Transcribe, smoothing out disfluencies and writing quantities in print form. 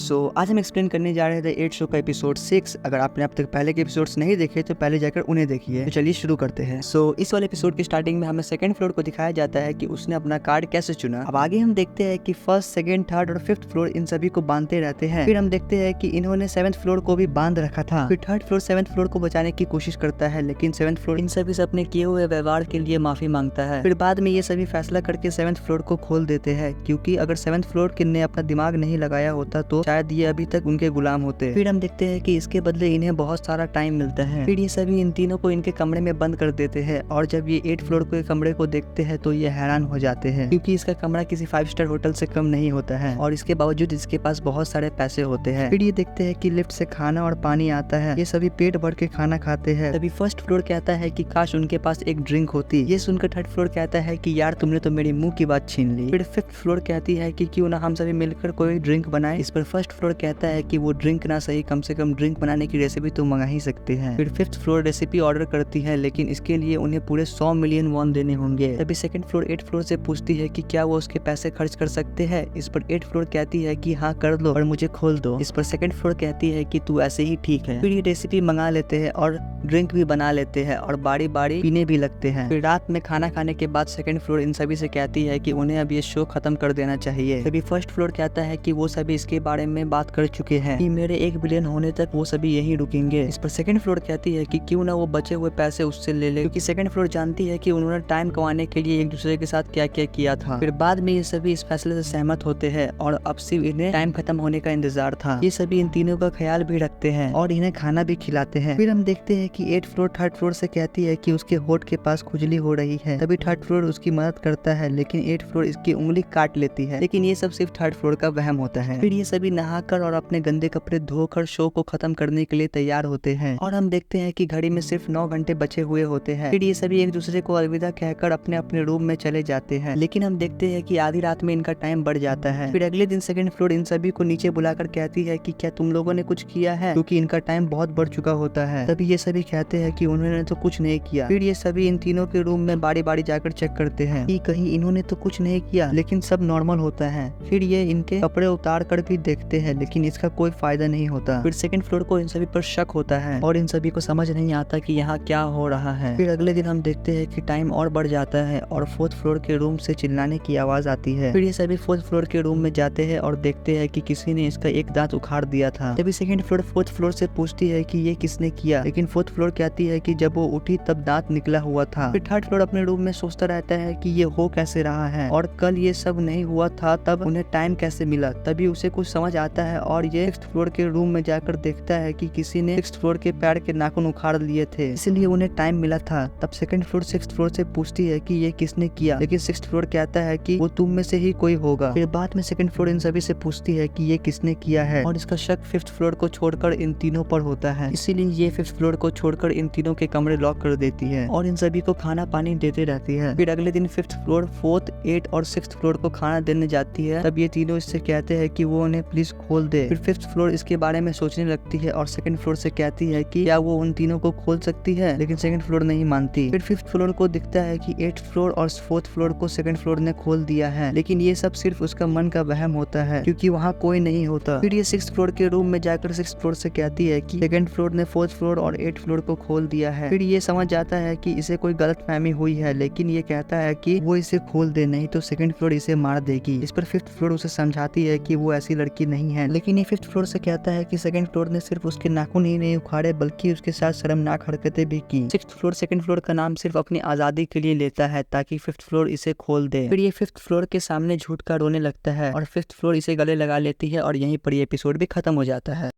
आज हम एक्सप्लेन करने जा रहे थे 8 शो का एपिसोड 6। अगर आपने अब तक पहले के एपिसोड्स नहीं देखे तो पहले जाकर उन्हें देखिए। तो चलिए शुरू करते हैं। इस वाले एपिसोड की स्टार्टिंग में हमें सेकंड फ्लोर को दिखाया जाता है कि उसने अपना कार्ड कैसे चुना। अब आगे हम देखते हैं कि फर्स्ट, सेकंड, थर्ड और फिफ्थ फ्लोर इन सभी को बांधते रहते हैं। फिर हम देखते हैं कि इन्होंने 7th फ्लोर को भी बांध रखा था। फिर थर्ड फ्लोर 7th फ्लोर को बचाने की कोशिश करता है, लेकिन 7th फ्लोर इन सभी से अपने किए हुए व्यवहार के लिए माफी मांगता है। फिर बाद में ये सभी फैसला करके 7th फ्लोर को खोल देते हैं, क्योंकि अगर 7th फ्लोर ने अपना दिमाग नहीं लगाया होता तो शायद ये अभी तक उनके गुलाम होते। फिर हम देखते हैं कि इसके बदले इन्हें बहुत सारा टाइम मिलता है। फिर ये सभी इन तीनों को इनके कमरे में बंद कर देते हैं, और जब ये 8 फ्लोर के कमरे को देखते हैं तो ये हैरान हो जाते हैं, क्योंकि इसका कमरा किसी 5 स्टार होटल से कम नहीं होता है और इसके बावजूद इसके पास बहुत सारे पैसे होते हैं। फिर ये देखते हैं कि लिफ्ट से खाना और पानी आता है। ये सभी पेट भर के खाना खाते हैं। तभी फर्स्ट फ्लोर कहता है कि काश उनके पास एक ड्रिंक होती। ये सुनकर थर्ड फ्लोर कहता है कि यार तुमने तो मेरी मुंह की बात छीन ली। फिर फिफ्थ फ्लोर कहती है कि क्यों ना हम सभी मिलकर कोई ड्रिंक बनाए। इस पर फर्स्ट फ्लोर कहता है कि वो ड्रिंक ना सही, कम से कम ड्रिंक बनाने की रेसिपी तो मंगा ही सकते हैं। फिर फिफ्थ फ्लोर रेसिपी ऑर्डर करती है, लेकिन इसके लिए उन्हें पूरे 100 मिलियन वॉन देने होंगे। तभी सेकंड फ्लोर 8 फ्लोर से पूछती है कि क्या वो उसके पैसे खर्च कर सकते हैं। इस पर 8 फ्लोर कहती है कि हाँ कर लो और मुझे खोल दो। इस पर सेकंड फ्लोर कहती है कि तू ऐसे ही ठीक है। फिर ये रेसिपी मंगा लेते हैं और ड्रिंक भी बना लेते हैं और बारी बारी पीने भी लगते हैं। फिर रात में खाना खाने के बाद सेकंड फ्लोर इन सभी से कहती है कि उन्हें अब ये शो खत्म कर देना चाहिए। तभी फर्स्ट फ्लोर कहता है कि वो सभी इसके बारे में बात कर चुके हैं कि मेरे 1 बिलियन होने तक वो सभी यहीं रुकेंगे। इस पर सेकंड फ्लोर कहती है कि क्यों ना वो बचे हुए पैसे उससे ले ले, क्योंकि सेकंड फ्लोर जानती है कि उन्होंने टाइम कमाने के लिए एक दूसरे के साथ क्या क्या किया था। फिर बाद में ये सभी इस फैसले से सहमत होते हैं और अब सिर्फ इन्हें टाइम खत्म होने का इंतजार था। ये सभी इन तीनों का ख्याल भी रखते हैं और इन्हें खाना भी खिलाते हैं। फिर हम देखते हैं कि 8 फ्लोर थर्ड फ्लोर से कहती है कि उसके होठ के पास खुजली हो रही है। तभी थर्ड फ्लोर उसकी मदद करता है, लेकिन 8 फ्लोर इसकी उंगली काट लेती है। लेकिन ये सब सिर्फ थर्ड फ्लोर का वहम होता है। फिर ये सभी नहाकर और अपने गंदे कपड़े धोकर शो को खत्म करने के लिए तैयार होते हैं और हम देखते हैं कि घड़ी में सिर्फ 9 घंटे बचे हुए होते हैं। फिर ये सभी एक दूसरे को अलविदा कहकर अपने अपने रूम में चले जाते हैं, लेकिन हम देखते हैं कि आधी रात में इनका टाइम बढ़ जाता है। फिर अगले दिन सेकंड फ्लोर इन सभी को नीचे बुलाकर कहती है कि क्या तुम लोगों ने कुछ किया है, क्योंकि इनका टाइम बहुत बढ़ चुका होता है। तभी ये सभी कहते हैं कि उन्होंने तो कुछ नहीं किया। फिर ये सभी इन तीनों के रूम में बारी बारी जाकर चेक करते हैं कि कहीं इन्होंने तो कुछ नहीं किया, लेकिन सब नॉर्मल होता है। फिर ये इनके कपड़े उतार कर भी देखते हैं, लेकिन इसका कोई फायदा नहीं होता। फिर सेकंड फ्लोर को इन सभी पर शक होता है और इन सभी को समझ नहीं आता कि यहाँ क्या हो रहा है। फिर अगले दिन हम देखते हैं कि टाइम और बढ़ जाता है और 4th फ्लोर के रूम से चिल्लाने की आवाज आती है। फिर ये सभी 4th फ्लोर के रूम में जाते हैं और देखते हैं कि किसी ने इसका एक दांत उखाड़ दिया था। तभी सेकंड फ्लोर 4th फ्लोर से पूछती है कि ये किसने किया, लेकिन 4th फ्लोर कहती है कि जब वो उठी तब दांत निकला हुआ था। फिर थर्ड फ्लोर अपने रूम में सोचता रहता है कि ये हो कैसे रहा है और कल ये सब नहीं हुआ था, तब उन्हें टाइम कैसे मिला। तभी उसे कुछ समझ आता है और ये 6th फ्लोर के रूम में जाकर देखता है कि किसी ने 6th फ्लोर के पैर के नाखून उखाड़ लिए थे, इसलिए उन्हें टाइम मिला था। तब सेकंड फ्लोर 6th फ्लोर से पूछती है कि ये किसने किया, लेकिन 6th फ्लोर कहता है कि वो तुम में से ही कोई होगा। फिर बाद में सेकंड फ्लोर इन सभी से पूछती है कि ये किसने किया है और इसका शक 5th फ्लोर को छोड़कर इन तीनों पर होता है, इसीलिए ये 5th फ्लोर को छोड़कर इन तीनों के कमरे लॉक कर देती है और इन सभी को खाना पानी देते रहती है। फिर अगले दिन 5th फ्लोर 4th 8 और 6th फ्लोर को खाना देने जाती है। तब ये तीनों इससे कहते हैं कि वो उन्हें प्लीज खोल दे। फिर 5th फ्लोर इसके बारे में सोचने लगती है और सेकंड फ्लोर से कहती है कि क्या वो उन तीनों को खोल सकती है, लेकिन सेकंड फ्लोर नहीं मानती। फिर 5th फ्लोर को दिखता है कि 8th फ्लोर और 4th फ्लोर को सेकंड फ्लोर ने खोल दिया है, लेकिन ये सब सिर्फ उसका मन का वहम होता है, क्योंकि वहाँ कोई नहीं होता। फिर ये 6th फ्लोर के रूम में जाकर 6th फ्लोर से कहती है कि सेकंड फ्लोर ने 4th फ्लोर और 8th फ्लोर को खोल दिया है। फिर ये समझ जाता है कि इसे कोई गलतफहमी हुई है, लेकिन ये कहता है कि वो इसे खोल दे, नहीं तो सेकंड फ्लोर इसे मार देगी। इस पर 5th फ्लोर उसे समझाती है कि वो ऐसी लड़की नहीं है, लेकिन ये 5th फ्लोर से कहता है कि सेकंड फ्लोर ने सिर्फ उसके नाखून ही नहीं उखाड़े, बल्कि उसके साथ शर्मनाक हरकतें भी की। 6th फ्लोर सेकंड फ्लोर का नाम सिर्फ अपनी आजादी के लिए लेता है ताकि 5th फ्लोर इसे खोल दे। फिर ये 5th फ्लोर के सामने झूठ का रोने लगता है और 5th फ्लोर इसे गले लगा लेती है और यहीं पर ये एपिसोड भी खत्म हो जाता है।